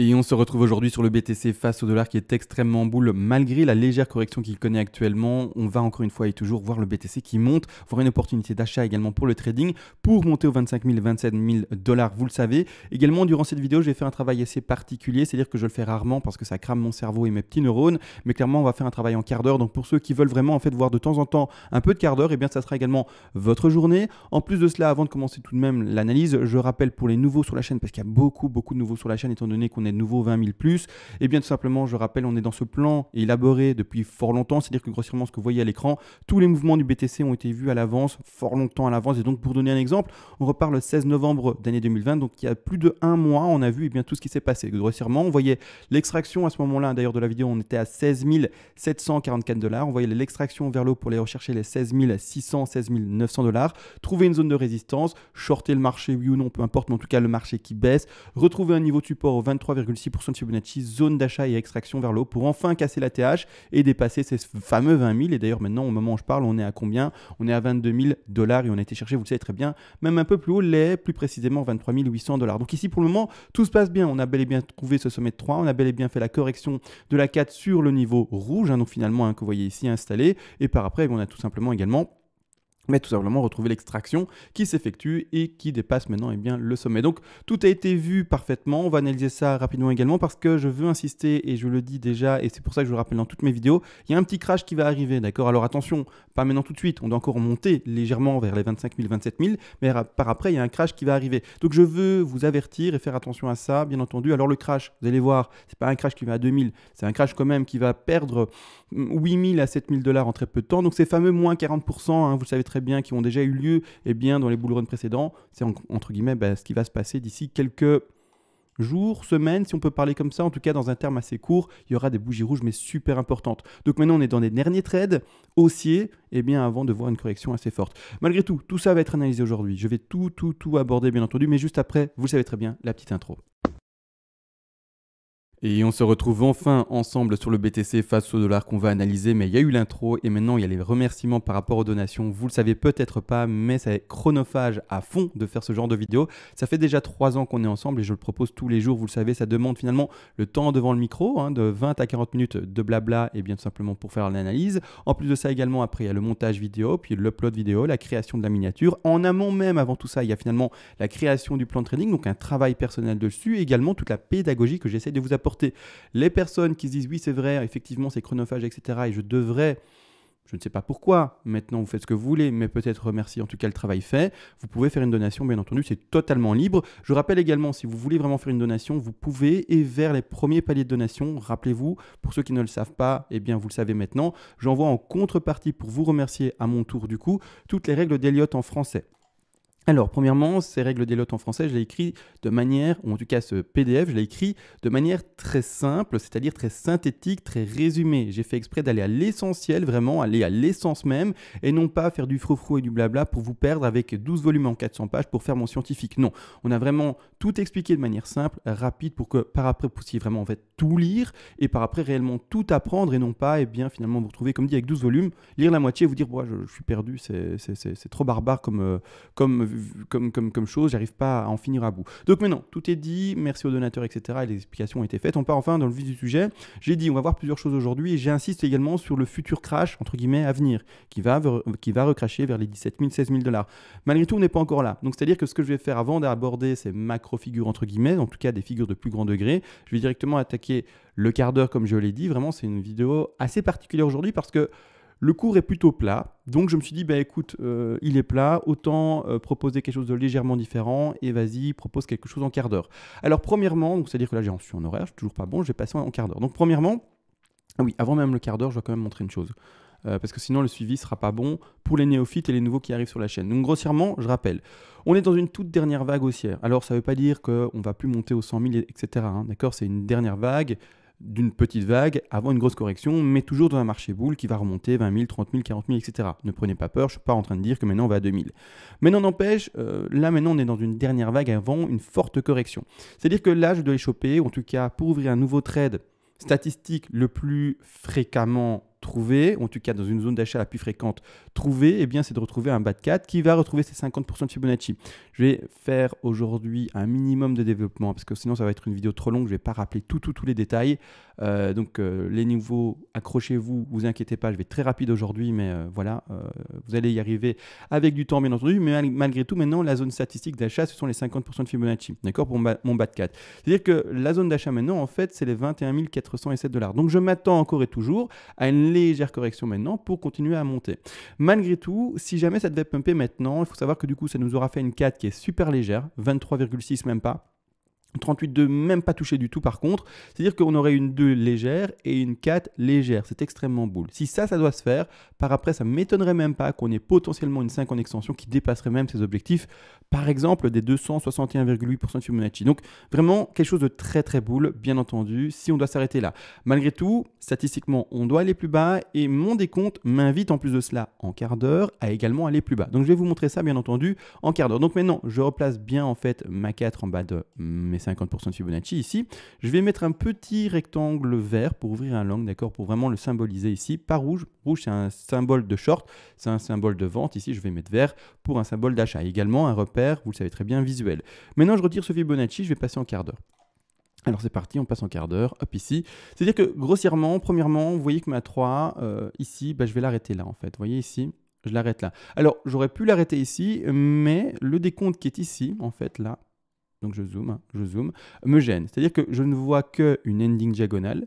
Et on se retrouve aujourd'hui sur le BTC face au dollar qui est extrêmement boule malgré la légère correction qu'il connaît actuellement. On va encore une fois et toujours voir le BTC qui monte, voir une opportunité d'achat également pour le trading pour monter aux 25 000, 27 000 dollars, vous le savez. Également, durant cette vidéo, je vais faire un travail assez particulier, c'est-à-dire que je le fais rarement parce que ça crame mon cerveau et mes petits neurones. Mais clairement, on va faire un travail en quart d'heure. Donc pour ceux qui veulent vraiment en fait voir de temps en temps un peu de quart d'heure, et bien ça sera également votre journée. En plus de cela, avant de commencer tout de même l'analyse, je rappelle pour les nouveaux sur la chaîne, parce qu'il y a beaucoup de nouveaux sur la chaîne, étant donné qu'on est de nouveau 20 000 plus, et bien tout simplement, je rappelle, on est dans ce plan élaboré depuis fort longtemps, c'est-à-dire que grossièrement, ce que vous voyez à l'écran, tous les mouvements du BTC ont été vus à l'avance, fort longtemps à l'avance. Et donc, pour donner un exemple, on repart le 16 novembre d'année 2020, donc il y a plus de un mois, on a vu bien tout ce qui s'est passé. Grossièrement, on voyait l'extraction à ce moment-là, d'ailleurs de la vidéo, on était à 16 744 dollars, on voyait l'extraction vers le haut pour aller rechercher les 16 600, 16 900 dollars, trouver une zone de résistance, shorter le marché, oui ou non, peu importe, mais en tout cas le marché qui baisse, retrouver un niveau de support au 23,6% de Fibonacci, zone d'achat et extraction vers le haut pour enfin casser la TH et dépasser ces fameux 20 000. Et d'ailleurs maintenant, au moment où je parle, on est à combien? On est à 22 000 dollars et on a été chercher, vous le savez très bien, même un peu plus haut, plus précisément 23 800 dollars. Donc ici pour le moment, tout se passe bien. On a bel et bien trouvé ce sommet de 3, on a bel et bien fait la correction de la 4 sur le niveau rouge, donc finalement que vous voyez ici installé. Et par après, on a tout simplement également retrouver l'extraction qui s'effectue et qui dépasse maintenant le sommet. Donc tout a été vu parfaitement. On va analyser ça rapidement également parce que je veux insister et je le dis déjà et c'est pour ça que je le rappelle dans toutes mes vidéos, il y a un petit crash qui va arriver, d'accord? Alors attention, pas maintenant tout de suite, on doit encore monter légèrement vers les 25 000, 27 000, mais par après il y a un crash qui va arriver. Donc je veux vous avertir et faire attention à ça, bien entendu. Alors le crash, vous allez voir, c'est pas un crash qui va à 2000, c'est un crash quand même qui va perdre 8 000 à 7 000 dollars en très peu de temps. Donc ces fameux moins 40%, vous le savez très bien, qui ont déjà eu lieu dans les bull runs précédents, c'est entre guillemets ce qui va se passer d'ici quelques jours, semaines, si on peut parler comme ça. En tout cas, dans un terme assez court, il y aura des bougies rouges, mais super importantes. Donc maintenant, on est dans les derniers trades haussiers, avant de voir une correction assez forte. Malgré tout, tout ça va être analysé aujourd'hui. Je vais tout aborder, bien entendu, mais juste après, vous le savez très bien, la petite intro. Et on se retrouve enfin ensemble sur le BTC face au dollar qu'on va analyser, mais il y a eu l'intro et maintenant il y a les remerciements par rapport aux donations. Vous le savez peut-être pas, mais c'est chronophage à fond de faire ce genre de vidéo. Ça fait déjà 3 ans qu'on est ensemble et je le propose tous les jours, vous le savez, ça demande finalement le temps devant le micro, de 20 à 40 minutes de blabla et bien tout simplement pour faire l'analyse. En plus de ça également, après il y a le montage vidéo, puis l'upload vidéo, la création de la miniature. En amont même, avant tout ça, il y a finalement la création du plan de trading, donc un travail personnel dessus, et également toute la pédagogie que j'essaie de vous apporter. Les personnes qui se disent oui c'est vrai, effectivement c'est chronophage, etc. et je devrais, je ne sais pas pourquoi, maintenant vous faites ce que vous voulez, mais peut-être remercier en tout cas le travail fait, vous pouvez faire une donation, bien entendu, c'est totalement libre. Je rappelle également, si vous voulez vraiment faire une donation, vous pouvez, et vers les premiers paliers de donation, rappelez-vous, pour ceux qui ne le savent pas, vous le savez maintenant, j'envoie en contrepartie pour vous remercier à mon tour du coup, toutes les règles d'Elliott en français. Alors, premièrement, ces règles d'Elliott en français, je l'ai écrit de manière, ou en tout cas ce PDF, je l'ai écrit de manière très simple, c'est-à-dire très synthétique, très résumée. J'ai fait exprès d'aller à l'essentiel, vraiment aller à l'essence même, et non pas faire du froufrou et du blabla pour vous perdre avec 12 volumes en 400 pages pour faire mon scientifique. Non, on a vraiment tout expliqué de manière simple, rapide, pour que par après vous puissiez vraiment tout lire, et par après réellement tout apprendre, et non pas, finalement vous retrouver, comme dit, avec 12 volumes, lire la moitié et vous dire, je suis perdu, c'est trop barbare comme chose, j'arrive pas à en finir à bout. Donc maintenant, tout est dit, merci aux donateurs, etc. et les explications ont été faites. On part enfin dans le vif du sujet. J'ai dit, on va voir plusieurs choses aujourd'hui et j'insiste également sur le futur crash, entre guillemets, à venir, qui va recrasher vers les 17 000, 16 000 dollars. Malgré tout, on n'est pas encore là. Donc c'est-à-dire que ce que je vais faire avant d'aborder ces macro-figures, entre guillemets, en tout cas des figures de plus grand degré, je vais directement attaquer le quart d'heure, comme je l'ai dit. Vraiment, c'est une vidéo assez particulière aujourd'hui parce que le cours est plutôt plat, donc je me suis dit, écoute, il est plat, autant proposer quelque chose de légèrement différent, et vas-y, propose quelque chose en quart d'heure. Alors premièrement, c'est-à-dire que là je suis en horaire, je suis toujours pas bon, je vais passer en quart d'heure. Donc premièrement, oui, avant même le quart d'heure, je dois quand même montrer une chose. Parce que sinon le suivi ne sera pas bon pour les néophytes et les nouveaux qui arrivent sur la chaîne. Donc grossièrement, je rappelle, on est dans une toute dernière vague haussière. Alors ça ne veut pas dire qu'on ne va plus monter aux 100 000, etc. D'accord, c'est une dernière vague, d'une petite vague avant une grosse correction, mais toujours dans un marché boule qui va remonter 20 000, 30 000, 40 000, etc. Ne prenez pas peur, je ne suis pas en train de dire que maintenant on va à 2000. Mais non, n'empêche, là maintenant on est dans une dernière vague avant une forte correction. C'est-à-dire que là je dois les choper, en tout cas pour ouvrir un nouveau trade statistique le plus fréquemment retrouver, en tout cas dans une zone d'achat la plus fréquente trouvée, eh bien c'est de retrouver un bas de 4 qui va retrouver ces 50% de Fibonacci. Je vais faire aujourd'hui un minimum de développement parce que sinon ça va être une vidéo trop longue, je ne vais pas rappeler tous les détails. Les niveaux, accrochez-vous, vous inquiétez pas, je vais être très rapide aujourd'hui, mais voilà, vous allez y arriver avec du temps bien entendu, mais malgré tout maintenant la zone statistique d'achat ce sont les 50% de Fibonacci, d'accord, pour mon bas de 4. C'est-à-dire que la zone d'achat maintenant en fait c'est les 21 407 $. Donc je m'attends encore et toujours à une légère correction maintenant pour continuer à monter. Malgré tout, si jamais ça devait pumper maintenant, il faut savoir que du coup ça nous aura fait une 4 qui est super légère, 23,6 même pas. 38,2 même pas touché du tout par contre, c'est-à-dire qu'on aurait une 2 légère et une 4 légère, c'est extrêmement boule. Si ça doit se faire, par après ça ne m'étonnerait même pas qu'on ait potentiellement une 5 en extension qui dépasserait même ses objectifs, par exemple des 261,8% de Fibonacci. Donc vraiment quelque chose de très très boule, bien entendu, si on doit s'arrêter là. Malgré tout, statistiquement, on doit aller plus bas et mon décompte m'invite en plus de cela en quart d'heure à également aller plus bas. Donc je vais vous montrer ça bien entendu en quart d'heure. Donc maintenant, je replace bien en fait ma 4 en bas de mes 50% de Fibonacci ici. Je vais mettre un petit rectangle vert pour ouvrir un long, d'accord, pour vraiment le symboliser ici. Pas rouge. Rouge, c'est un symbole de short, c'est un symbole de vente. Ici, je vais mettre vert pour un symbole d'achat. Également, un repère, vous le savez très bien, visuel. Maintenant, je retire ce Fibonacci, je vais passer en quart d'heure. Alors c'est parti, on passe en quart d'heure, hop ici. C'est-à-dire que grossièrement, premièrement, vous voyez que ma 3, ici, je vais l'arrêter là en fait. Vous voyez ici, je l'arrête là. Alors j'aurais pu l'arrêter ici, mais le décompte qui est ici, en fait là, donc je zoome, me gêne. C'est-à-dire que je ne vois qu'une ending diagonale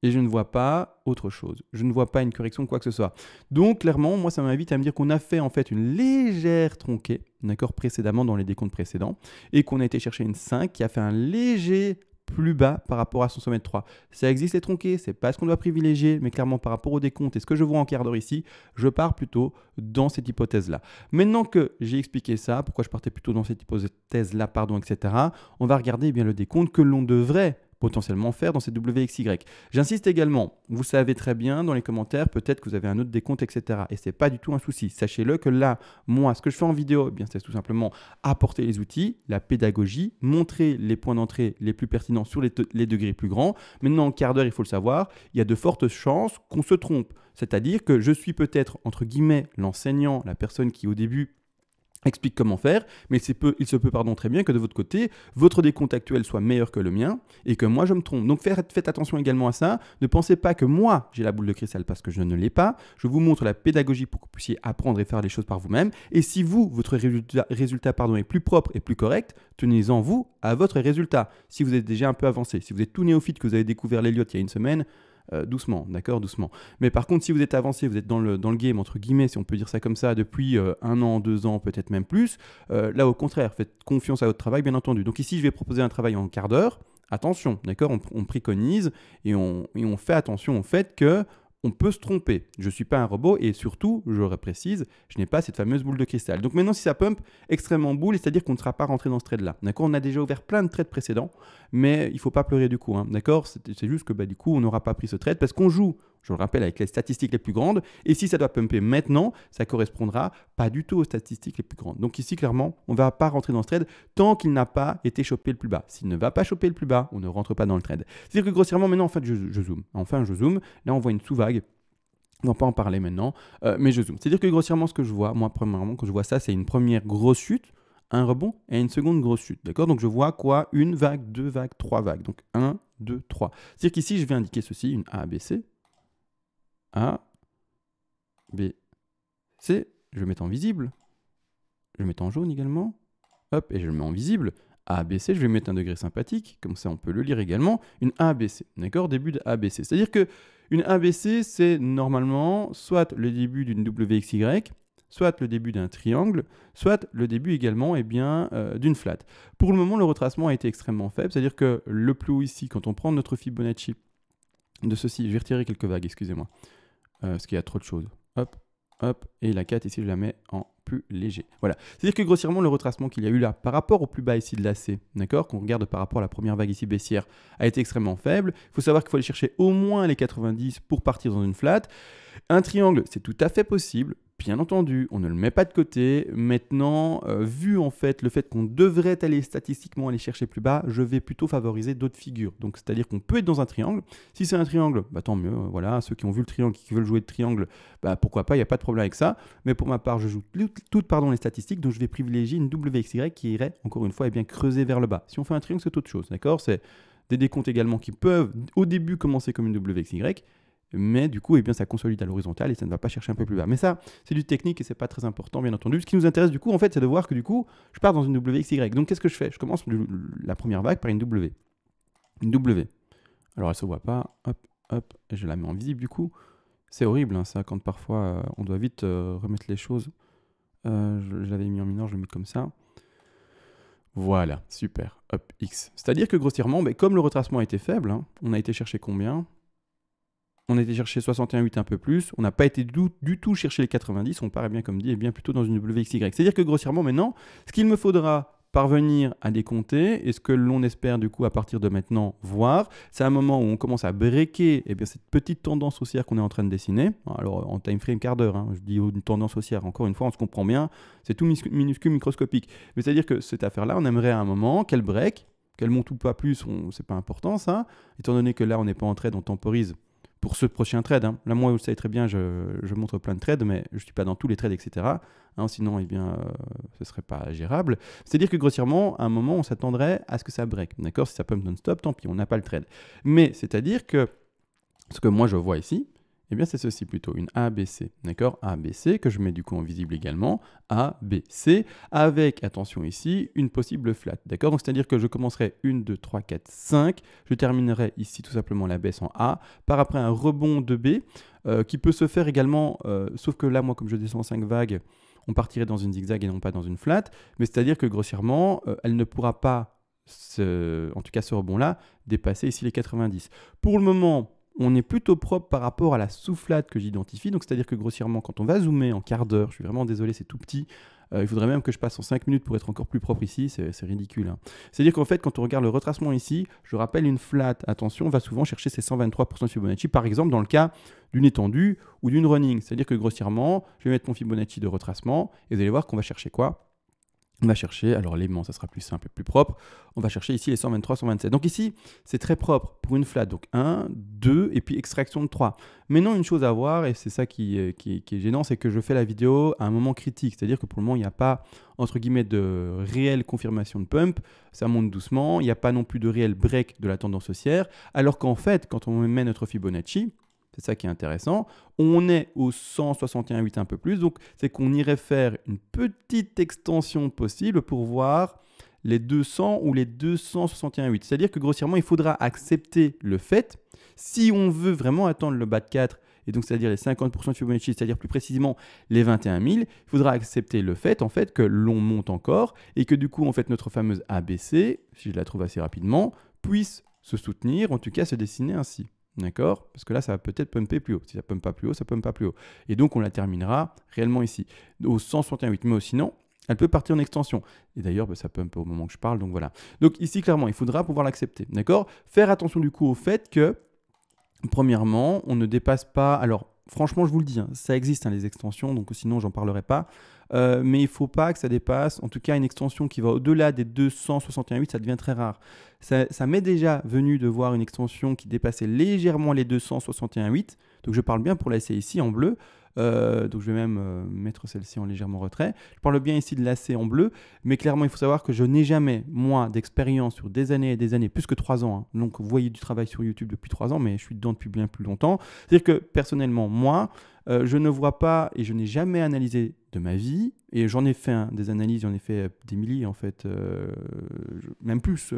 et je ne vois pas autre chose. Je ne vois pas une correction de quoi que ce soit. Donc clairement, moi ça m'invite à me dire qu'on a fait en fait une légère tronquée, d'accord, précédemment dans les décomptes précédents, et qu'on a été chercher une 5 qui a fait un léger plus bas par rapport à son sommet de 3. Ça existe les tronqués, c'est pas ce qu'on doit privilégier, mais clairement par rapport au décompte et ce que je vois en quart d'heure ici, je pars plutôt dans cette hypothèse-là. Maintenant que j'ai expliqué ça, pourquoi je partais plutôt dans cette hypothèse-là, etc., on va regarder bien le décompte que l'on devrait potentiellement faire dans ces WXY. J'insiste également, vous savez très bien dans les commentaires, peut-être que vous avez un autre décompte, etc. Et ce n'est pas du tout un souci. Sachez-le que là, moi, ce que je fais en vidéo, eh bien, c'est tout simplement apporter les outils, la pédagogie, montrer les points d'entrée les plus pertinents sur les degrés plus grands. Maintenant, en quart d'heure, il faut le savoir, il y a de fortes chances qu'on se trompe. C'est-à-dire que je suis peut-être, entre guillemets, l'enseignant, la personne qui, au début, explique comment faire, mais il se peut très bien que de votre côté, votre décompte actuel soit meilleur que le mien et que moi je me trompe. Donc faites attention également à ça. Ne pensez pas que moi j'ai la boule de cristal parce que je ne l'ai pas. Je vous montre la pédagogie pour que vous puissiez apprendre et faire les choses par vous-même. Et si votre résultat est plus propre et plus correct, tenez-en vous à votre résultat. Si vous êtes déjà un peu avancé, si vous êtes tout néophyte, que vous avez découvert l'Elliott il y a une semaine, doucement, d'accord, doucement. Mais par contre, si vous êtes avancé, vous êtes dans le game, entre guillemets, si on peut dire ça comme ça, depuis 1 an, 2 ans, peut-être même plus, là, au contraire, faites confiance à votre travail, bien entendu. Donc ici, je vais proposer un travail en quart d'heure. Attention, d'accord, on préconise et on fait attention au fait que on peut se tromper. Je ne suis pas un robot et surtout, je le précise, je n'ai pas cette fameuse boule de cristal. Donc maintenant, si ça pump extrêmement boule, c'est-à-dire qu'on ne sera pas rentré dans ce trade-là. D'accord, on a déjà ouvert plein de trades précédents, mais il ne faut pas pleurer du coup. Hein, d'accord, c'est juste que du coup, on n'aura pas pris ce trade parce qu'on joue, je le rappelle, avec les statistiques les plus grandes. Et si ça doit pumper maintenant, ça correspondra pas du tout aux statistiques les plus grandes. Donc ici, clairement, on ne va pas rentrer dans ce trade tant qu'il n'a pas été chopé le plus bas. S'il ne va pas choper le plus bas, on ne rentre pas dans le trade. C'est-à-dire que grossièrement, maintenant, en fait, je zoome. Enfin, je zoome. Là, on voit une sous-vague. On ne va pas en parler maintenant, mais je zoome. C'est-à-dire que grossièrement, ce que je vois, moi, premièrement, quand je vois ça, c'est une première grosse chute, un rebond et une seconde grosse chute. D'accord? Donc, je vois quoi? Une vague, 2 vagues, 3 vagues. Donc, 1, 2, 3. C'est-à-dire qu'ici, je vais indiquer ceci, une A, B, C. A, B, C. Je vais mettre en visible. Je vais mettre en jaune également. Hop, et je le mets en visible. A, B, C, je vais mettre un degré sympathique, comme ça on peut le lire également, une A, B, C, d'accord, début de A, B, C. C'est-à-dire qu'une A, B, C, c'est normalement soit le début d'une WXY, soit le début d'un triangle, soit le début également d'une flat. Pour le moment, le retracement a été extrêmement faible, c'est-à-dire que le plus haut ici, quand on prend notre Fibonacci de ceci, je vais retirer quelques vagues, excusez-moi, parce qu'il y a trop de choses. Hop, hop, et la 4 ici, je la mets en plus léger. Voilà. C'est-à-dire que grossièrement, le retracement qu'il y a eu là, par rapport au plus bas ici de l'AC, d'accord, qu'on regarde par rapport à la première vague ici baissière, a été extrêmement faible. Il faut savoir qu'il faut aller chercher au moins les 90 pour partir dans une flat. Un triangle, c'est tout à fait possible. Bien entendu, on ne le met pas de côté. Maintenant, vu en fait le fait qu'on devrait aller statistiquement aller chercher plus bas, je vais plutôt favoriser d'autres figures. Donc, c'est-à-dire qu'on peut être dans un triangle. Si c'est un triangle, bah, tant mieux. Voilà, ceux qui ont vu le triangle, qui veulent jouer de triangle, bah, pourquoi pas, il n'y a pas de problème avec ça. Mais pour ma part, je joue toutes les statistiques, donc je vais privilégier une WXY qui irait, encore une fois, bien creuser vers le bas. Si on fait un triangle, c'est autre chose, d'accord? C'est des décomptes également qui peuvent, au début, commencer comme une WXY. Mais du coup, ça consolide à l'horizontale et ça ne va pas chercher un peu plus bas. Mais ça, c'est du technique et c'est pas très important, bien entendu. Ce qui nous intéresse du coup, en fait, c'est de voir que du coup, je pars dans une WXY. Donc, qu'est-ce que je fais? Je commence la première vague par une W. Une W. Alors, elle se voit pas. Hop, hop. Et je la mets en visible du coup. C'est horrible, hein, ça, quand parfois on doit vite remettre les choses. Je l'avais mis en mineur, je le mets comme ça. Voilà, super. Hop, X. C'est-à-dire que grossièrement, comme le retracement a été faible, hein, on a été chercher combien? On a été chercher 61,8 un peu plus, on n'a pas été du tout chercher les 90, on paraît bien comme dit, et bien plutôt dans une WXY. C'est-à-dire que grossièrement maintenant, ce qu'il me faudra parvenir à décompter, et ce que l'on espère du coup à partir de maintenant voir, c'est un moment où on commence à breaker cette petite tendance haussière qu'on est en train de dessiner. Alors en time frame quart d'heure, hein, je dis une tendance haussière, encore une fois on se comprend bien, c'est tout minuscule, microscopique. Mais c'est-à-dire que cette affaire-là, on aimerait à un moment qu'elle break, qu'elle monte ou pas plus, c'est pas important ça, étant donné que là on n'est pas en trade, on temporise pour ce prochain trade. Hein. Là, moi, vous le savez très bien, je montre plein de trades, mais je ne suis pas dans tous les trades, etc. Hein, sinon, ce ne serait pas gérable. C'est-à-dire que grossièrement, à un moment, on s'attendrait à ce que ça break. D'accord? Si ça pump non-stop, tant pis, on n'a pas le trade. Mais c'est-à-dire que ce que moi, je vois ici, c'est ceci plutôt, une ABC, d'accord? ABC, que je mets du coup en visible également, ABC, avec, attention ici, une possible flat, d'accord? Donc c'est-à-dire que je commencerai 1, 2, 3, 4, 5, je terminerai ici tout simplement la baisse en A, par après un rebond de B, qui peut se faire également, sauf que là, moi, comme je descends en 5 vagues, on partirait dans une zigzag et non pas dans une flat, mais c'est-à-dire que grossièrement, elle ne pourra pas, en tout cas ce rebond-là, dépasser ici les 90. Pour le moment, on est plutôt propre par rapport à la soufflade que j'identifie. Donc, c'est-à-dire que grossièrement, quand on va zoomer en quart d'heure, je suis vraiment désolé, c'est tout petit. Il faudrait même que je passe en 5 minutes pour être encore plus propre ici. C'est ridicule. Hein. C'est-à-dire qu'en fait, quand on regarde le retracement ici, je rappelle une flat, attention, on va souvent chercher ces 123% de Fibonacci, par exemple, dans le cas d'une étendue ou d'une running. C'est-à-dire que grossièrement, je vais mettre mon Fibonacci de retracement et vous allez voir qu'on va chercher quoi? On va chercher, alors l'aimant, ça sera plus simple et plus propre. On va chercher ici les 123, 127. Donc ici, c'est très propre pour une flat. Donc 1, 2 et puis extraction de 3. Maintenant, une chose à voir, et c'est ça qui est gênant, c'est que je fais la vidéo à un moment critique. C'est-à-dire que pour le moment, il n'y a pas, entre guillemets, de réelle confirmation de pump. Ça monte doucement. Il n'y a pas non plus de réel break de la tendance haussière. Alors qu'en fait, quand on met notre Fibonacci, c'est ça qui est intéressant. On est au 161,8 un peu plus. Donc, c'est qu'on irait faire une petite extension possible pour voir les 200 ou les 261,8. C'est-à-dire que grossièrement, il faudra accepter le fait, si on veut vraiment attendre le bas de 4, et donc c'est-à-dire les 50% de Fibonacci, c'est-à-dire plus précisément les 21 000, il faudra accepter le fait, en fait, que l'on monte encore et que du coup, en fait, notre fameuse ABC, si je la trouve assez rapidement, puisse se soutenir, en tout cas se dessiner ainsi. D'accord? Parce que là, ça va peut-être pumper plus haut. Si ça pumpe pas plus haut, ça pumpe pas plus haut. Et donc, on la terminera réellement ici, au 161,8. Mais sinon, elle peut partir en extension. Et d'ailleurs, ça pump au moment que je parle, donc voilà. Donc ici, clairement, il faudra pouvoir l'accepter. D'accord? Faire attention du coup au fait que, premièrement, on ne dépasse pas... Alors, franchement, je vous le dis, hein, ça existe, hein, les extensions, donc sinon, j'en parlerai pas. Mais il ne faut pas que ça dépasse, en tout cas une extension qui va au-delà des 261,8, ça devient très rare. Ça m'est déjà venu de voir une extension qui dépassait légèrement les 261,8, donc je parle bien pour la C ici en bleu, donc je vais même mettre celle-ci en légèrement retrait. Je parle bien ici de la C en bleu, mais clairement il faut savoir que je n'ai jamais, moi, d'expérience sur des années et des années, plus que 3 ans, hein. Donc vous voyez du travail sur YouTube depuis 3 ans, mais je suis dedans depuis bien plus longtemps. C'est-à-dire que personnellement, moi, je ne vois pas et je n'ai jamais analysé de ma vie, et j'en ai fait des analyses, j'en ai fait des milliers en fait, même plus,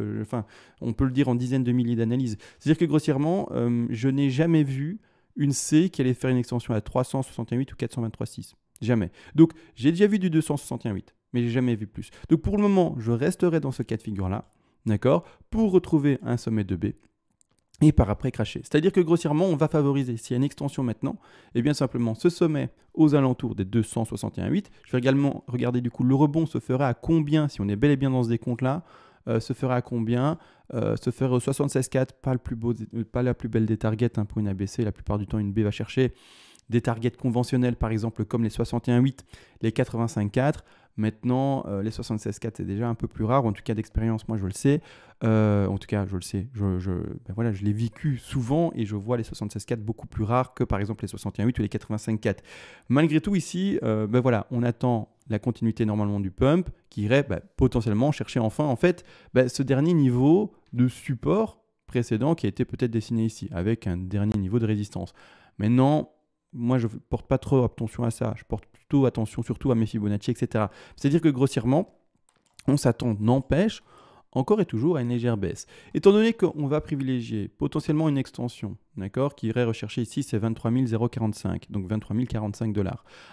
on peut le dire en dizaines de milliers d'analyses. C'est-à-dire que grossièrement, je n'ai jamais vu une C qui allait faire une extension à 361,8 ou 423,6. Jamais. Donc j'ai déjà vu du 261,8, mais j'ai jamais vu plus. Donc pour le moment, je resterai dans ce cas de figure-là, d'accord, pour retrouver un sommet de B. Et par après cracher. C'est-à-dire que grossièrement, on va favoriser, s'il y a une extension maintenant, et bien simplement ce sommet aux alentours des 261,8. Je vais également regarder du coup le rebond se fera à combien, si on est bel et bien dans ce décompte-là, se fera à combien, se fera au 76,4, pas la plus belle des targets, hein, pour une ABC. La plupart du temps, une B va chercher des targets conventionnels, par exemple, comme les 61,8, les 85,4. Maintenant, les 76,4, c'est déjà un peu plus rare. En tout cas, d'expérience, moi, je le sais. En tout cas, je le sais. Ben voilà, je l'ai vécu souvent et je vois les 76,4 beaucoup plus rares que, par exemple, les 61,8 ou les 85,4. Malgré tout, ici, ben voilà, on attend la continuité normalement du pump qui irait potentiellement chercher enfin, en fait, ce dernier niveau de support précédent qui a été peut-être dessiné ici avec un dernier niveau de résistance. Maintenant, moi, je ne porte pas trop attention à ça. Je porte plutôt attention surtout à mes Fibonacci, etc. C'est-à-dire que grossièrement, on s'attend, n'empêche, encore et toujours à une légère baisse. Étant donné qu'on va privilégier potentiellement une extension, d'accord, qui irait rechercher ici, c'est 23 045, donc 23 045 $.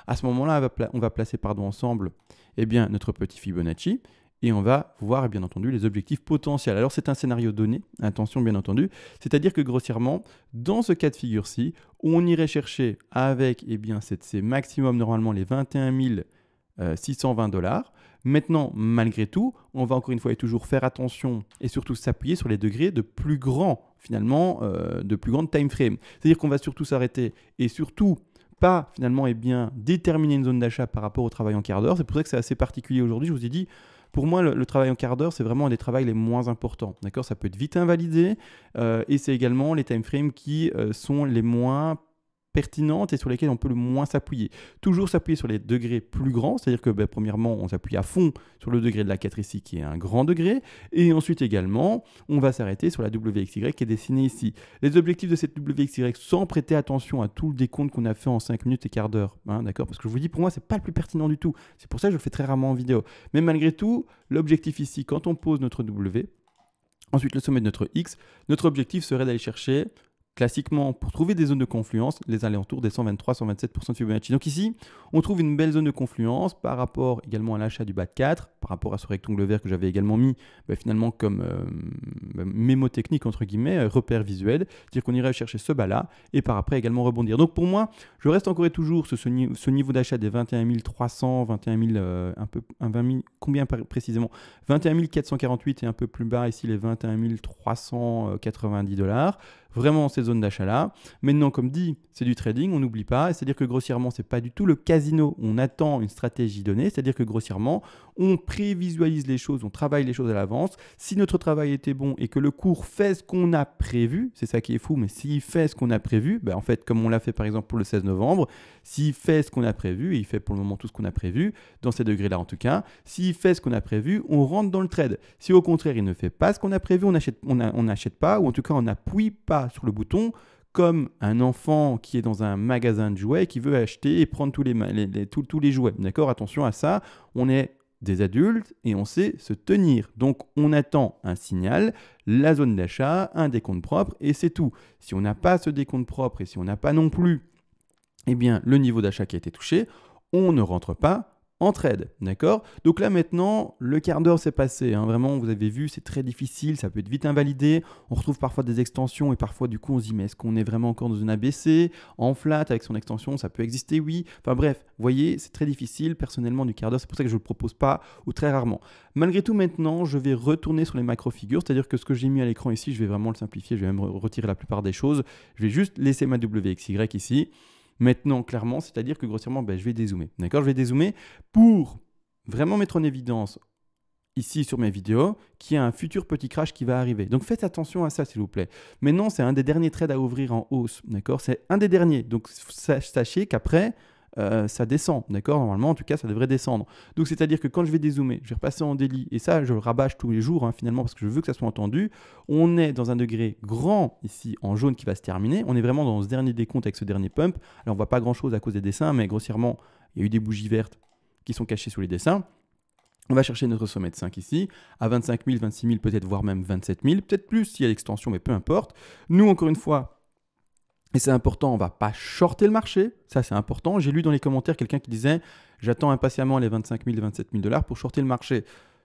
À ce moment-là, on va placer ensemble notre petit Fibonacci. Et on va voir, bien entendu, les objectifs potentiels. Alors, c'est un scénario donné, attention, bien entendu. C'est-à-dire que, grossièrement, dans ce cas de figure-ci, on irait chercher avec, c'est maximum, normalement, les 21 620 $. Maintenant, malgré tout, on va encore une fois et toujours faire attention et surtout s'appuyer sur les degrés de plus grand, finalement, de plus grande time frame. C'est-à-dire qu'on va surtout s'arrêter et surtout pas, finalement, déterminer une zone d'achat par rapport au travail en quart d'heure. C'est pour ça que c'est assez particulier aujourd'hui. Je vous ai dit, pour moi, le travail en quart d'heure, c'est vraiment un des travails les moins importants. D'accord, ça peut être vite invalidé et c'est également les time frames qui sont les moins pertinentes et sur lesquelles on peut le moins s'appuyer. Toujours s'appuyer sur les degrés plus grands, c'est-à-dire que premièrement, on s'appuie à fond sur le degré de la 4 ici qui est un grand degré, et ensuite également, on va s'arrêter sur la WXY qui est dessinée ici. Les objectifs de cette WXY sans prêter attention à tout le décompte qu'on a fait en 5 minutes et quart d'heure, d'accord, parce que je vous dis, pour moi, c'est pas le plus pertinent du tout. C'est pour ça que je le fais très rarement en vidéo. Mais malgré tout, l'objectif ici, quand on pose notre W, ensuite le sommet de notre X, notre objectif serait d'aller chercher classiquement, pour trouver des zones de confluence, les alentours des 123-127% de Fibonacci. Donc ici, on trouve une belle zone de confluence par rapport également à l'achat du bas de 4, par rapport à ce rectangle vert que j'avais également mis finalement comme mémo technique, entre guillemets, repère visuel, c'est-à-dire qu'on irait chercher ce bas-là et par après également rebondir. Donc pour moi, je reste encore et toujours ce niveau d'achat des 21 300, 21 000, 20 000, combien précisément 21 448 et un peu plus bas ici les 21 390 $. Vraiment ces zones d'achat-là. Maintenant, comme dit, c'est du trading, on n'oublie pas. C'est-à-dire que grossièrement, ce n'est pas du tout le casino. On attend une stratégie donnée. C'est-à-dire que grossièrement, on prévisualise les choses, on travaille les choses à l'avance. Si notre travail était bon et que le cours fait ce qu'on a prévu, c'est ça qui est fou, mais s'il fait ce qu'on a prévu, en fait, comme on l'a fait par exemple pour le 16 novembre, s'il fait ce qu'on a prévu, et il fait pour le moment tout ce qu'on a prévu, dans ces degrés-là en tout cas, s'il fait ce qu'on a prévu, on rentre dans le trade. Si au contraire, il ne fait pas ce qu'on a prévu, on n'achète pas, ou en tout cas, on n'appuie pas sur le bouton, comme un enfant qui est dans un magasin de jouets et qui veut acheter et prendre tous les jouets. D'accord, attention à ça, on est des adultes et on sait se tenir. Donc on attend un signal, la zone d'achat, un décompte propre et c'est tout. Si on n'a pas ce décompte propre et si on n'a pas non plus le niveau d'achat qui a été touché, on ne rentre pas en trade, d'accord? Donc là maintenant, le quart d'heure s'est passé, vraiment, vous avez vu, c'est très difficile, ça peut être vite invalidé, on retrouve parfois des extensions et parfois du coup on se dit mais est-ce qu'on est vraiment encore dans une ABC, en flat avec son extension, ça peut exister, oui, enfin bref, vous voyez, c'est très difficile personnellement du quart d'heure, c'est pour ça que je ne le propose pas ou très rarement. Malgré tout maintenant, je vais retourner sur les macro-figures, c'est-à-dire que ce que j'ai mis à l'écran ici, je vais vraiment le simplifier, je vais même retirer la plupart des choses, je vais juste laisser ma WXY ici. Maintenant, clairement, c'est-à-dire que grossièrement, je vais dézoomer. D'accord? Je vais dézoomer pour vraiment mettre en évidence ici sur mes vidéos qu'il y a un futur petit crash qui va arriver. Donc faites attention à ça, s'il vous plaît. Maintenant, c'est un des derniers trades à ouvrir en hausse. D'accord? C'est un des derniers. Donc sachez qu'après, ça descend, d'accord? Normalement, en tout cas, ça devrait descendre. Donc, c'est-à-dire que quand je vais dézoomer, je vais repasser en daily, et ça, je le rabâche tous les jours, finalement, parce que je veux que ça soit entendu. On est dans un degré grand, ici, en jaune, qui va se terminer. On est vraiment dans ce dernier décompte avec ce dernier pump. Alors, on ne voit pas grand-chose à cause des dessins, mais grossièrement, il y a eu des bougies vertes qui sont cachées sous les dessins. On va chercher notre sommet de 5 ici, à 25 000, 26 000, peut-être, voire même 27 000, peut-être plus s'il y a l'extension, mais peu importe. Nous, encore une fois, et c'est important, on ne va pas shorter le marché, ça c'est important. J'ai lu dans les commentaires quelqu'un qui disait « J'attends impatiemment les 25 000 et 27 000 $ pour shorter le marché ».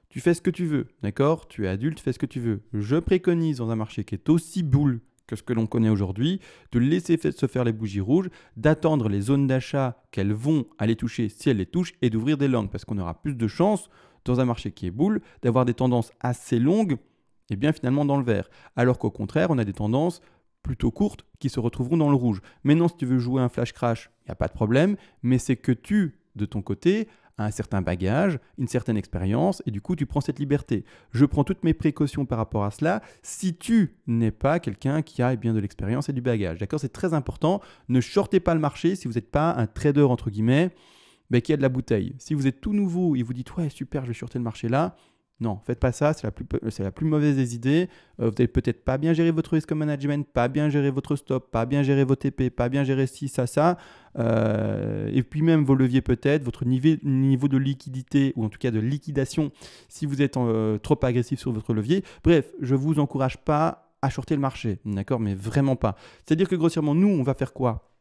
Tu fais ce que tu veux, d'accord? Tu es adulte, fais ce que tu veux. Je préconise dans un marché qui est aussi boule que ce que l'on connaît aujourd'hui, de laisser se faire les bougies rouges, d'attendre les zones d'achat qu'elles vont aller toucher si elles les touchent et d'ouvrir des longues parce qu'on aura plus de chances dans un marché qui est boule d'avoir des tendances assez longues et bien finalement dans le vert. Alors qu'au contraire, on a des tendances plutôt courtes qui se retrouveront dans le rouge. Maintenant, si tu veux jouer un flash crash, il n'y a pas de problème, mais c'est que tu, de ton côté, as un certain bagage, une certaine expérience, et du coup, tu prends cette liberté. Je prends toutes mes précautions par rapport à cela si tu n'es pas quelqu'un qui a bien de l'expérience et du bagage. D'accord? C'est très important. Ne shortez pas le marché si vous n'êtes pas un trader, entre guillemets, mais qui a de la bouteille. Si vous êtes tout nouveau et vous dites « Ouais, super, je vais shorter le marché là », non, faites pas ça, c'est la plus mauvaise des idées. Vous n'avez peut-être pas bien géré votre risk management, pas bien géré votre stop, pas bien géré vos TP, pas bien géré ci, ça. Et puis même vos leviers peut-être, votre niveau de liquidité ou en tout cas de liquidation si vous êtes trop agressif sur votre levier. Bref, je ne vous encourage pas à shorter le marché, d'accord, mais vraiment pas. C'est-à-dire que grossièrement, nous, on va faire quoi?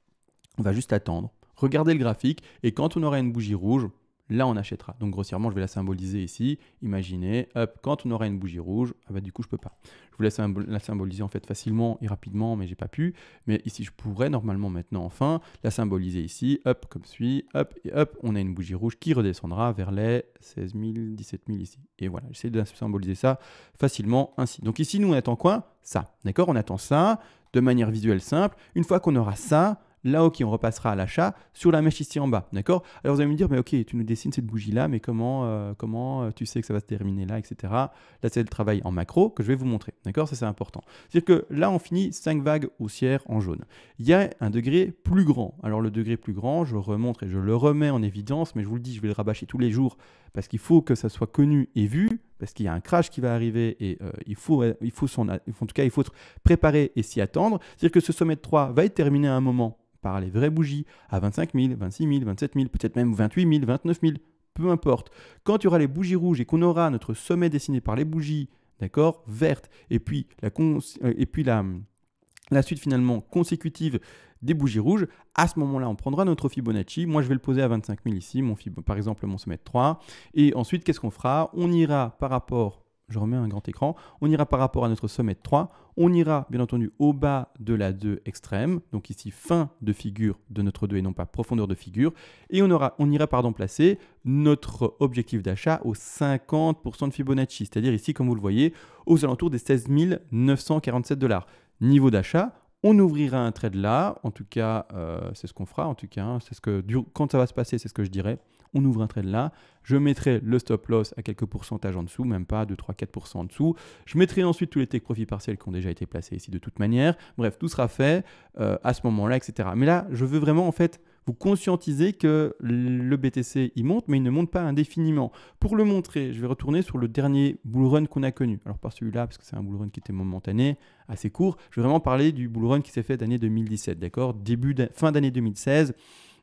On va juste attendre, regarder le graphique et quand on aura une bougie rouge, là, on achètera. Donc, grossièrement, je vais la symboliser ici. Imaginez, hop, quand on aura une bougie rouge, ah bah, du coup, je ne peux pas. Je voulais la symboliser en fait facilement et rapidement, mais j'ai pas pu. Mais ici, je pourrais normalement maintenant, enfin, la symboliser ici, hop, comme suit, hop, et hop, on a une bougie rouge qui redescendra vers les 16 000, 17 000 ici. Et voilà, j'essaie de symboliser ça facilement ainsi. Donc ici, nous, on attend quoi? Ça, d'accord? On attend ça de manière visuelle simple. Une fois qu'on aura ça, là, ok, on repassera à l'achat sur la mèche ici en bas, d'accord? Alors, vous allez me dire, mais ok, tu nous dessines cette bougie-là, mais comment tu sais que ça va se terminer là, etc. Là, c'est le travail en macro que je vais vous montrer, d'accord? Ça, c'est important. C'est-à-dire que là, on finit 5 vagues haussières en jaune. Il y a un degré plus grand. Alors, le degré plus grand, je remontre et je le remets en évidence, mais je vous le dis, je vais le rabâcher tous les jours parce qu'il faut que ça soit connu et vu, parce qu'il y a un crash qui va arriver et il faut en tout cas, il faut être préparé et s'y attendre. C'est-à-dire que ce sommet de 3 va être terminé à un moment par les vraies bougies à 25 000, 26 000, 27 000, peut-être même 28 000, 29 000, peu importe. Quand il y aura les bougies rouges et qu'on aura notre sommet dessiné par les bougies, d'accord, vertes, et puis la suite finalement consécutive des bougies rouges, à ce moment-là, on prendra notre Fibonacci. Moi, je vais le poser à 25 000 ici, par exemple mon sommet de 3. Et ensuite, qu'est-ce qu'on fera? On ira par rapport... Je remets un grand écran. On ira par rapport à notre sommet de 3. On ira bien entendu au bas de la 2 extrême. Donc ici, fin de figure de notre 2 et non pas profondeur de figure. Et on ira placer notre objectif d'achat aux 50% de Fibonacci. C'est-à-dire ici, comme vous le voyez, aux alentours des 16 947 $. Niveau d'achat, on ouvrira un trade là. En tout cas, c'est ce qu'on fera. En tout cas, quand ça va se passer, c'est ce que je dirais. On ouvre un trade là, je mettrai le stop loss à quelques pourcentages en dessous, même pas 2, 3, 4% en dessous. Je mettrai ensuite tous les take profits partiels qui ont déjà été placés ici de toute manière. Bref, tout sera fait à ce moment-là, etc. Mais là, je veux vraiment en fait vous conscientiser que le BTC, il monte, mais il ne monte pas indéfiniment. Pour le montrer, je vais retourner sur le dernier bull run qu'on a connu. Alors pas celui-là, parce que c'est un bull run qui était momentané, assez court. Je vais vraiment parler du bull run qui s'est fait d'année 2017, d'accord? Fin d'année 2016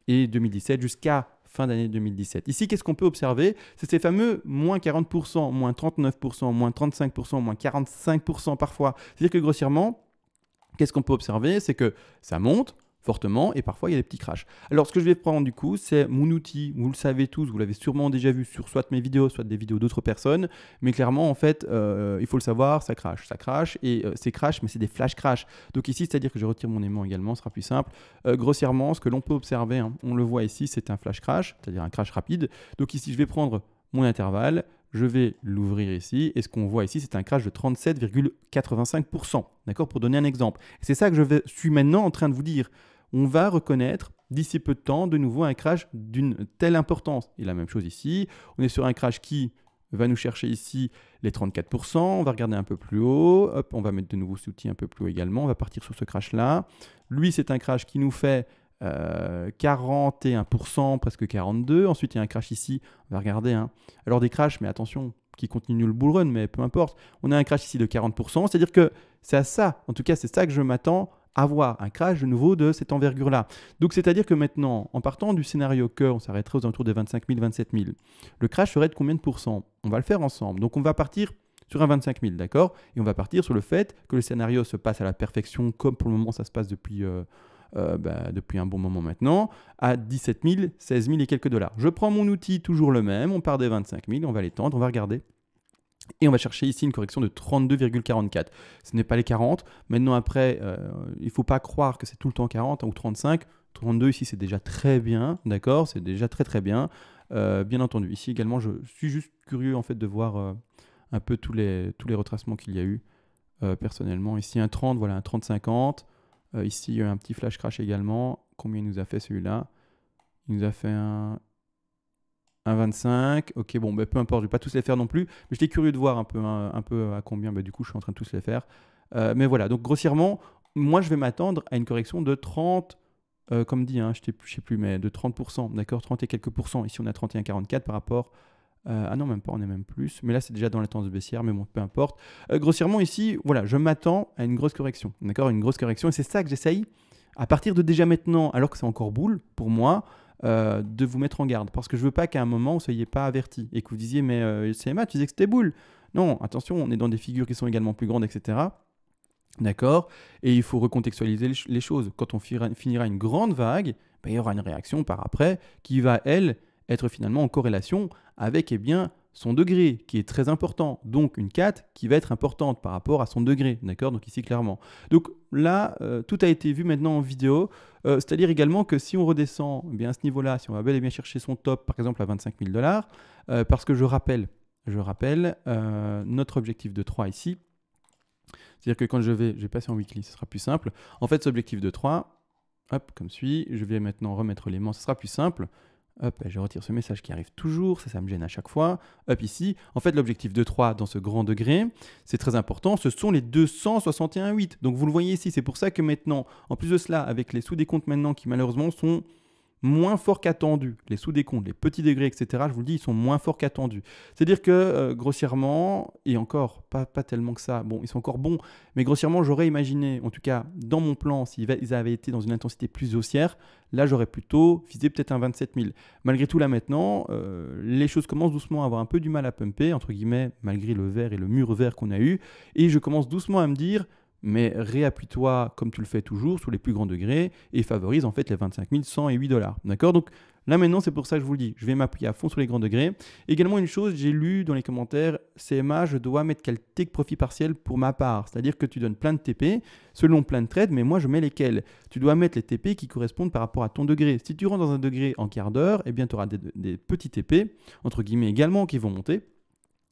et 2017 jusqu'à fin d'année 2017. Ici, qu'est-ce qu'on peut observer? C'est ces fameux moins 40%, moins 39%, moins 35%, moins 45% parfois. C'est-à-dire que grossièrement, qu'est-ce qu'on peut observer? C'est que ça monte fortement et parfois il y a des petits crashs. Alors ce que je vais prendre du coup, c'est mon outil, vous le savez tous, vous l'avez sûrement déjà vu sur soit mes vidéos, soit des vidéos d'autres personnes, mais clairement en fait, il faut le savoir, ça crache et c'est crash, mais c'est des flash crash. Donc ici, c'est-à-dire que je retire mon aimant également, ce sera plus simple. Grossièrement, ce que l'on peut observer, hein, on le voit ici, c'est un flash crash, c'est-à-dire un crash rapide. Donc ici, je vais prendre mon intervalle, je vais l'ouvrir ici, et ce qu'on voit ici, c'est un crash de 37,85%, d'accord, pour donner un exemple. C'est ça que je suis maintenant en train de vous dire. On va reconnaître d'ici peu de temps de nouveau un crash d'une telle importance. Et la même chose ici, on est sur un crash qui va nous chercher ici les 34%, on va regarder un peu plus haut, hop, on va mettre de nouveaux outils un peu plus haut également, on va partir sur ce crash-là. Lui, c'est un crash qui nous fait 41%, presque 42%. Ensuite, il y a un crash ici, on va regarder. Hein. Alors des crashs, mais attention, qui continuent le bull run, mais peu importe. On a un crash ici de 40%, c'est-à-dire que c'est à ça, en tout cas, c'est ça que je m'attends à voir, un crash de nouveau de cette envergure-là. Donc, c'est-à-dire que maintenant, en partant du scénario que on s'arrêterait aux alentours des 25 000, 27 000, le crash serait de combien de pourcents? On va le faire ensemble. Donc, on va partir sur un 25 000, d'accord? Et on va partir sur le fait que le scénario se passe à la perfection, comme pour le moment, ça se passe depuis un bon moment maintenant, à 17 000, 16 000 et quelques dollars. Je prends mon outil, toujours le même, on part des 25 000, on va l'étendre, on va regarder. Et on va chercher ici une correction de 32,44. Ce n'est pas les 40. Maintenant, après, il ne faut pas croire que c'est tout le temps 40 ou 35. 32 ici, c'est déjà très bien, d'accord? C'est déjà très très bien. Bien entendu, ici également, je suis juste curieux en fait de voir un peu tous les retracements qu'il y a eu. personnellement. Ici, un 30, voilà, un 30-50. Ici, un petit flash crash également. Combien il nous a fait celui-là? Il nous a fait un 25. Ok, bon, peu importe, je ne vais pas tous les faire non plus. Mais j'étais curieux de voir un peu à combien. Du coup, je suis en train de tous les faire. Mais voilà, donc grossièrement, moi, je vais m'attendre à une correction de 30, comme dit, je ne sais plus, mais de 30%. D'accord, 30 et quelques pourcents. Ici, on a 31,44 par rapport... ah non, même pas, on est même plus. Mais là, c'est déjà dans la tendance baissière, mais bon, peu importe. Grossièrement, ici, voilà, je m'attends à une grosse correction. D'accord, une grosse correction. Et c'est ça que j'essaye, à partir de déjà maintenant, alors que c'est encore boule, pour moi, de vous mettre en garde. Parce que je veux pas qu'à un moment, vous ne soyez pas averti et que vous disiez, mais CMA, tu disais que c'était boule. Non, attention, on est dans des figures qui sont également plus grandes, etc. D'accord. Et il faut recontextualiser les choses. Quand on finira une grande vague, il y aura une réaction par après qui va, elle, être finalement en corrélation avec son degré, qui est très important. Donc une 4 qui va être importante par rapport à son degré. D'accord. Donc ici, clairement. Donc là, tout a été vu maintenant en vidéo. C'est-à-dire également que si on redescend à ce niveau-là, si on va bel et bien chercher son top, par exemple à 25 000 $, parce que je rappelle notre objectif de 3 ici. C'est-à-dire que quand je vais passer en weekly, ce sera plus simple. En fait, cet objectif de 3, hop, comme suit, je vais maintenant remettre l'aimant, ce sera plus simple. Hop, je retire ce message qui arrive toujours, ça me gêne à chaque fois. Hop, ici, en fait, l'objectif de 3 dans ce grand degré, c'est très important, ce sont les 261,8. Donc, vous le voyez ici, c'est pour ça que maintenant, en plus de cela, avec les sous-décomptes maintenant qui malheureusement sont moins forts qu'attendus, les sous-décomptes, les petits degrés, etc., je vous le dis, ils sont moins forts qu'attendus. C'est-à-dire que, grossièrement, et encore, pas tellement que ça, bon, ils sont encore bons, mais grossièrement, j'aurais imaginé, en tout cas, dans mon plan, s'ils avaient été dans une intensité plus haussière, là, j'aurais plutôt visé peut-être un 27 000. Malgré tout, là, maintenant, les choses commencent doucement à avoir un peu du mal à pumper, entre guillemets, malgré le vert et le mur vert qu'on a eu, et je commence doucement à me dire... Mais réappuie-toi comme tu le fais toujours sur les plus grands degrés et favorise en fait les 25 108 $. D'accord? Donc là maintenant, c'est pour ça que je vous le dis, je vais m'appuyer à fond sur les grands degrés. Également une chose, j'ai lu dans les commentaires, CMA, je dois mettre quel take profit partiel pour ma part. C'est-à-dire que tu donnes plein de TP selon plein de trades, mais moi je mets lesquels? Tu dois mettre les TP qui correspondent par rapport à ton degré. Si tu rentres dans un degré en quart d'heure, tu auras des petits TP, entre guillemets également, qui vont monter,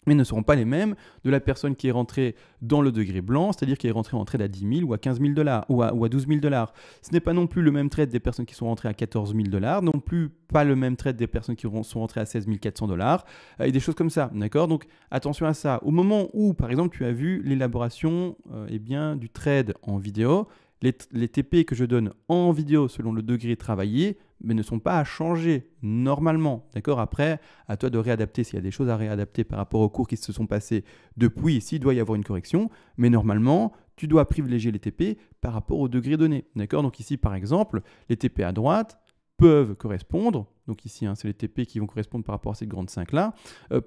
mais ne seront pas les mêmes de la personne qui est rentrée dans le degré blanc, c'est-à-dire qui est rentrée en trade à 10 000 ou à 15 000 $, ou à 12 000 $. Ce n'est pas non plus le même trade des personnes qui sont rentrées à 14 000 $, non plus pas le même trade des personnes qui sont rentrées à 16 400 $, et des choses comme ça, d'accord? Donc attention à ça. Au moment où, par exemple, tu as vu l'élaboration du trade en vidéo, les TP que je donne en vidéo selon le degré travaillé, mais ne sont pas à changer normalement. D'accord? Après, à toi de réadapter s'il y a des choses à réadapter par rapport aux cours qui se sont passés depuis. Ici, il doit y avoir une correction, mais normalement, tu dois privilégier les TP par rapport au degré donné. D'accord? Donc ici, par exemple, les TP à droite peuvent correspondre, donc ici, c'est les TP qui vont correspondre par rapport à cette grande 5-là,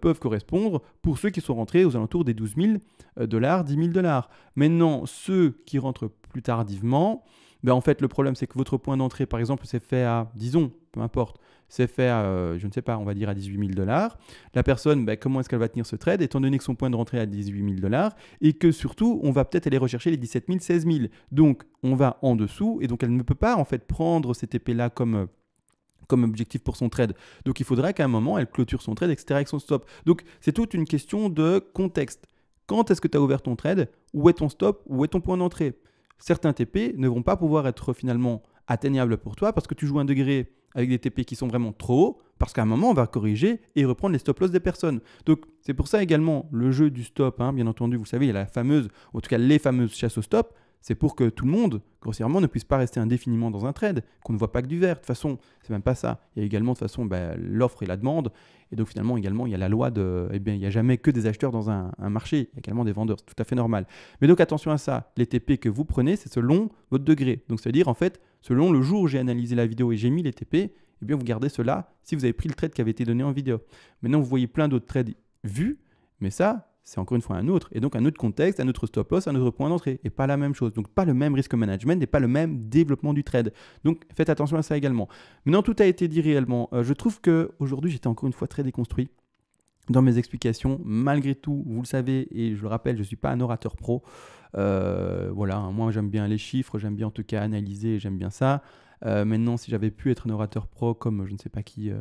peuvent correspondre pour ceux qui sont rentrés aux alentours des 12 000 $, 10 000 $. Maintenant, ceux qui rentrent plus tardivement, en fait, le problème, c'est que votre point d'entrée, par exemple, c'est fait à, disons, peu importe, c'est fait à, je ne sais pas, on va dire à 18 000 $. La personne, comment est-ce qu'elle va tenir ce trade, étant donné que son point de rentrée est à 18 000 $ et que surtout, on va peut-être aller rechercher les 17 000, 16 000. Donc, on va en dessous et donc elle ne peut pas, en fait, prendre ces TP-là comme objectif pour son trade. Donc, il faudra qu'à un moment, elle clôture son trade, etc. avec son stop. Donc, c'est toute une question de contexte. Quand est-ce que tu as ouvert ton trade? Où est ton stop? Où est ton point d'entrée? Certains TP ne vont pas pouvoir être finalement atteignables pour toi parce que tu joues un degré avec des TP qui sont vraiment trop hauts, parce qu'à un moment, on va corriger et reprendre les stop-loss des personnes. Donc, c'est pour ça également le jeu du stop, bien entendu, vous savez, il y a la fameuse, en tout cas les fameuses chasses au stop, c'est pour que tout le monde, grossièrement, ne puisse pas rester indéfiniment dans un trade, qu'on ne voit pas que du vert. De toute façon, c'est même pas ça. Il y a également, de toute façon, l'offre et la demande. Et donc, finalement, également, il y a la loi de... il n'y a jamais que des acheteurs dans un marché. Il y a également des vendeurs. C'est tout à fait normal. Mais donc, attention à ça. Les TP que vous prenez, c'est selon votre degré. Donc, c'est-à-dire, en fait, selon le jour où j'ai analysé la vidéo et j'ai mis les TP, vous gardez cela si vous avez pris le trade qui avait été donné en vidéo. Maintenant, vous voyez plein d'autres trades vus, mais ça, c'est encore une fois un autre. Et donc, un autre contexte, un autre stop-loss, un autre point d'entrée. Et pas la même chose. Donc, pas le même risque management et pas le même développement du trade. Donc, faites attention à ça également. Maintenant, tout a été dit réellement. Je trouve qu'aujourd'hui, j'étais encore une fois très déconstruit dans mes explications. Malgré tout, vous le savez, et je le rappelle, je ne suis pas un orateur pro. Voilà, hein, moi j'aime bien les chiffres, j'aime bien en tout cas analyser, j'aime bien ça. Maintenant, si j'avais pu être un orateur pro comme je ne sais pas qui,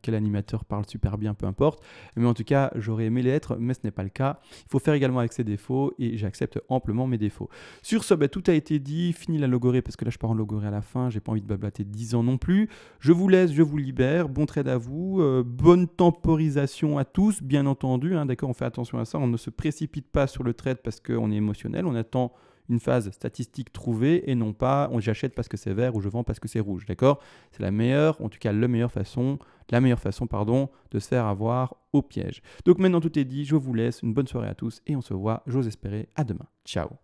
quel animateur parle super bien, peu importe. Mais en tout cas, j'aurais aimé l'être, mais ce n'est pas le cas. Il faut faire également avec ses défauts et j'accepte amplement mes défauts. Sur ce, tout a été dit. Fini la logorée parce que là, je pars en logorée à la fin. J'ai pas envie de blablater 10 ans non plus. Je vous laisse, je vous libère. Bon trade à vous. Bonne temporisation à tous, bien entendu. Hein, d'accord, on fait attention à ça. On ne se précipite pas sur le trade parce qu'on est émotionnel. On attend une phase statistique trouvée et non pas j'achète parce que c'est vert ou je vends parce que c'est rouge, d'accord? C'est la meilleure, en tout cas la meilleure façon de se faire avoir au piège. Donc maintenant tout est dit, je vous laisse, une bonne soirée à tous et on se voit, j'ose espérer, à demain. Ciao.